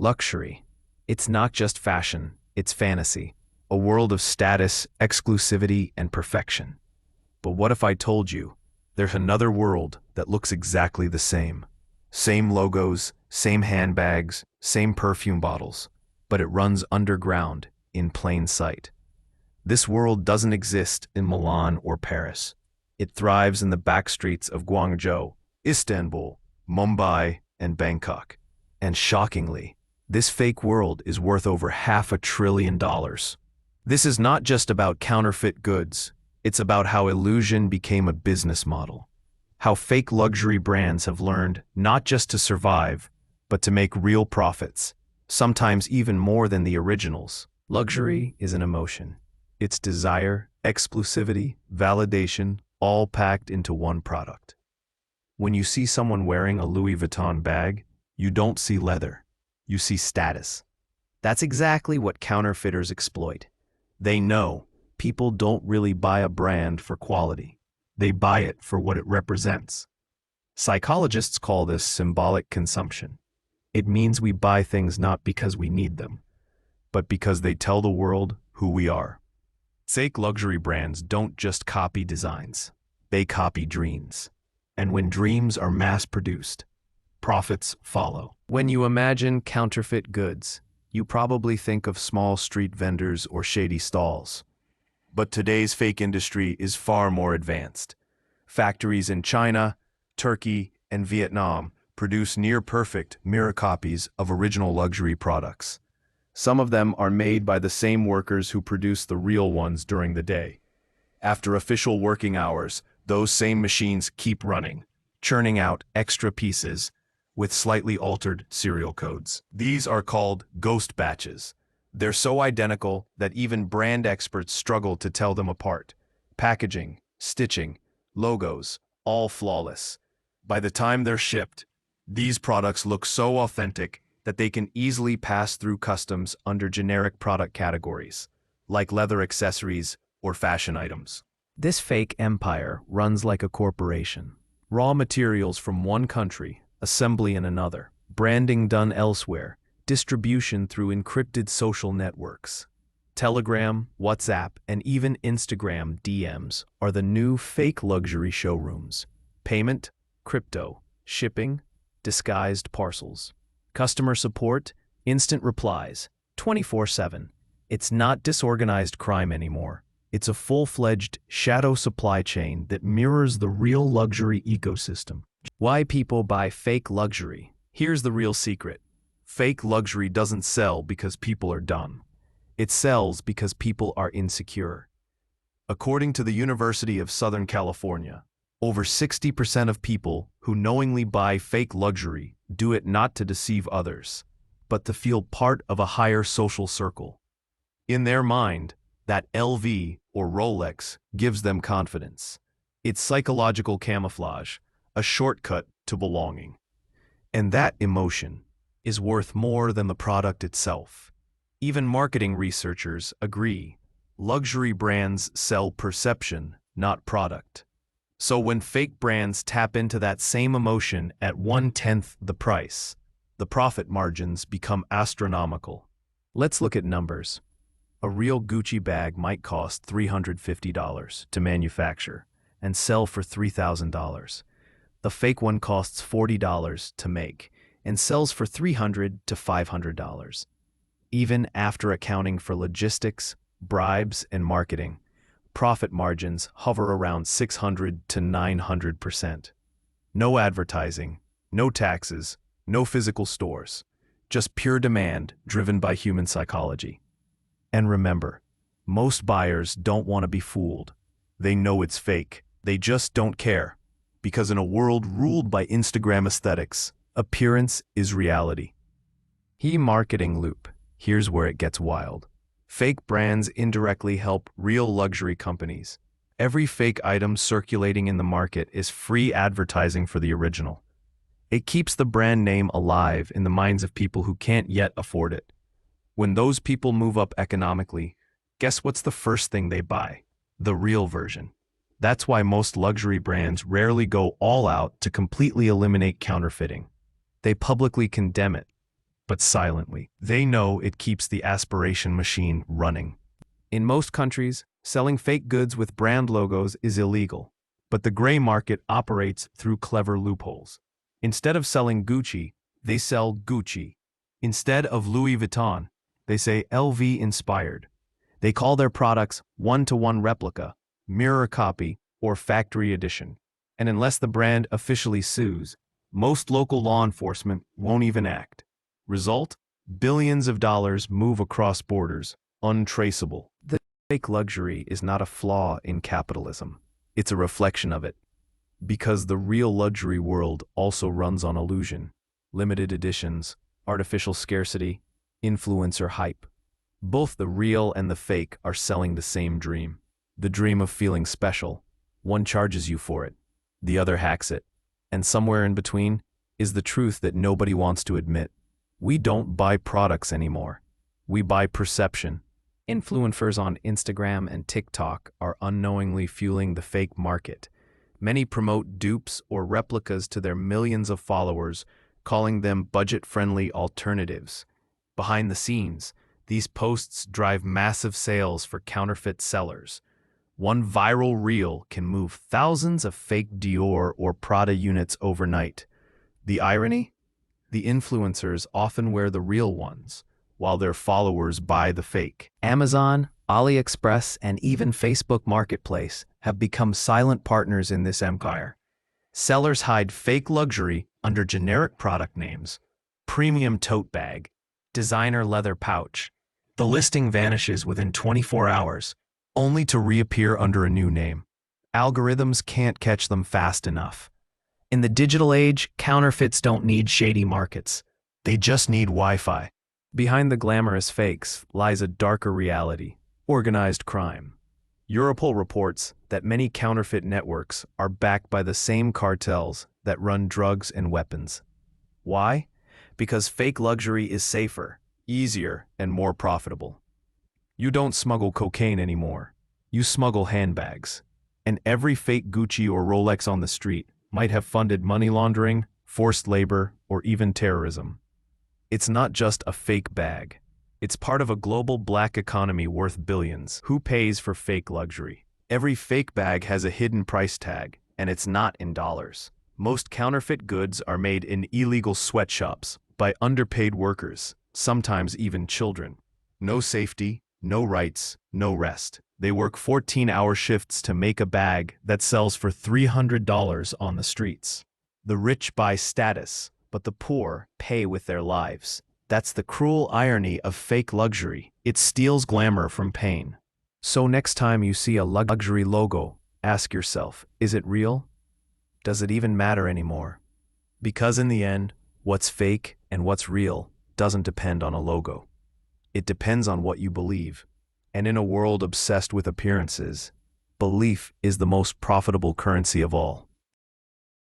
Luxury. It's not just fashion, it's fantasy. A world of status, exclusivity, and perfection. But what if I told you there's another world that looks exactly the same? Same logos, same handbags, same perfume bottles, but it runs underground in plain sight. This world doesn't exist in Milan or Paris. It thrives in the backstreets of Guangzhou, Istanbul, Mumbai, and Bangkok. And shockingly, this fake world is worth over $500 billion. This is not just about counterfeit goods, it's about how illusion became a business model. How fake luxury brands have learned not just to survive, but to make real profits, sometimes even more than the originals. Luxury is an emotion. It's desire, exclusivity, validation, all packed into one product. When you see someone wearing a Louis Vuitton bag, you don't see leather. You see status. That's exactly what counterfeiters exploit. They know people don't really buy a brand for quality. They buy it for what it represents. Psychologists call this symbolic consumption. It means we buy things not because we need them, but because they tell the world who we are. Fake luxury brands don't just copy designs. They copy dreams. And when dreams are mass-produced, profits follow. When you imagine counterfeit goods, you probably think of small street vendors or shady stalls. But today's fake industry is far more advanced. Factories in China, Turkey, and Vietnam produce near-perfect mirror copies of original luxury products. Some of them are made by the same workers who produce the real ones during the day. After official working hours, those same machines keep running, churning out extra pieces with slightly altered serial codes. These are called ghost batches. They're so identical that even brand experts struggle to tell them apart. Packaging, stitching, logos, all flawless. By the time they're shipped, these products look so authentic that they can easily pass through customs under generic product categories, like leather accessories or fashion items. This fake empire runs like a corporation. Raw materials from one country, assembly in another, branding done elsewhere, distribution through encrypted social networks. Telegram, WhatsApp, and even Instagram DMs are the new fake luxury showrooms. Payment, crypto, shipping, disguised parcels. Customer support, instant replies, 24/7. It's not disorganized crime anymore. It's a full-fledged shadow supply chain that mirrors the real luxury ecosystem. Why people buy fake luxury? Here's the real secret. Fake luxury doesn't sell because people are dumb. It sells because people are insecure. According to the University of Southern California, over 60% of people who knowingly buy fake luxury do it not to deceive others, but to feel part of a higher social circle. In their mind, that LV or Rolex gives them confidence. It's psychological camouflage, a shortcut to belonging. And that emotion is worth more than the product itself. Even marketing researchers agree. Luxury brands sell perception, not product. So when fake brands tap into that same emotion at 1/10 the price, the profit margins become astronomical. Let's look at numbers. A real Gucci bag might cost $350 to manufacture and sell for $3,000. The fake one costs $40 to make and sells for $300 to $500. Even after accounting for logistics, bribes, and marketing, profit margins hover around 600 to 900%. No advertising, no taxes, no physical stores, just pure demand driven by human psychology. And remember, most buyers don't want to be fooled. They know it's fake. They just don't care. Because in a world ruled by Instagram aesthetics, appearance is reality. Marketing loop. Here's where it gets wild. Fake brands indirectly help real luxury companies. Every fake item circulating in the market is free advertising for the original. It keeps the brand name alive in the minds of people who can't yet afford it. When those people move up economically, guess what's the first thing they buy? The real version. That's why most luxury brands rarely go all out to completely eliminate counterfeiting. They publicly condemn it. but silently. They know it keeps the aspiration machine running. In most countries, selling fake goods with brand logos is illegal, but the gray market operates through clever loopholes. Instead of selling Gucci, they sell Gucci. Instead of Louis Vuitton, they say LV inspired. They call their products one-to-one replica, mirror copy, or factory edition. And unless the brand officially sues, most local law enforcement won't even act. Result? Billions of dollars move across borders, untraceable. The fake luxury is not a flaw in capitalism. It's a reflection of it. Because the real luxury world also runs on illusion, limited editions, artificial scarcity, influencer hype. Both the real and the fake are selling the same dream. The dream of feeling special. One charges you for it, the other hacks it. And somewhere in between is the truth that nobody wants to admit. We don't buy products anymore. We buy perception. Influencers on Instagram and TikTok are unknowingly fueling the fake market. Many promote dupes or replicas to their millions of followers, calling them budget-friendly alternatives. Behind the scenes, these posts drive massive sales for counterfeit sellers. One viral reel can move thousands of fake Dior or Prada units overnight. The irony? The influencers often wear the real ones, while their followers buy the fake. Amazon, AliExpress, and even Facebook Marketplace have become silent partners in this empire. Sellers hide fake luxury under generic product names, premium tote bag, designer leather pouch. The listing vanishes within 24 hours, only to reappear under a new name. Algorithms can't catch them fast enough. In the digital age, counterfeits don't need shady markets. They just need Wi-Fi. Behind the glamorous fakes lies a darker reality: organized crime. Europol reports that many counterfeit networks are backed by the same cartels that run drugs and weapons. Why? Because fake luxury is safer, easier, and more profitable. You don't smuggle cocaine anymore. You smuggle handbags. And every fake Gucci or Rolex on the street might have funded money laundering, forced labor, or even terrorism. It's not just a fake bag. It's part of a global black economy worth billions. Who pays for fake luxury? Every fake bag has a hidden price tag, and it's not in dollars. Most counterfeit goods are made in illegal sweatshops by underpaid workers, sometimes even children. No safety, no rights, no rest. They work 14-hour shifts to make a bag that sells for $300 on the streets. The rich buy status, but the poor pay with their lives. That's the cruel irony of fake luxury. It steals glamour from pain. So next time you see a luxury logo, ask yourself, is it real? Does it even matter anymore? Because in the end, what's fake and what's real doesn't depend on a logo. It depends on what you believe. And in a world obsessed with appearances, belief is the most profitable currency of all.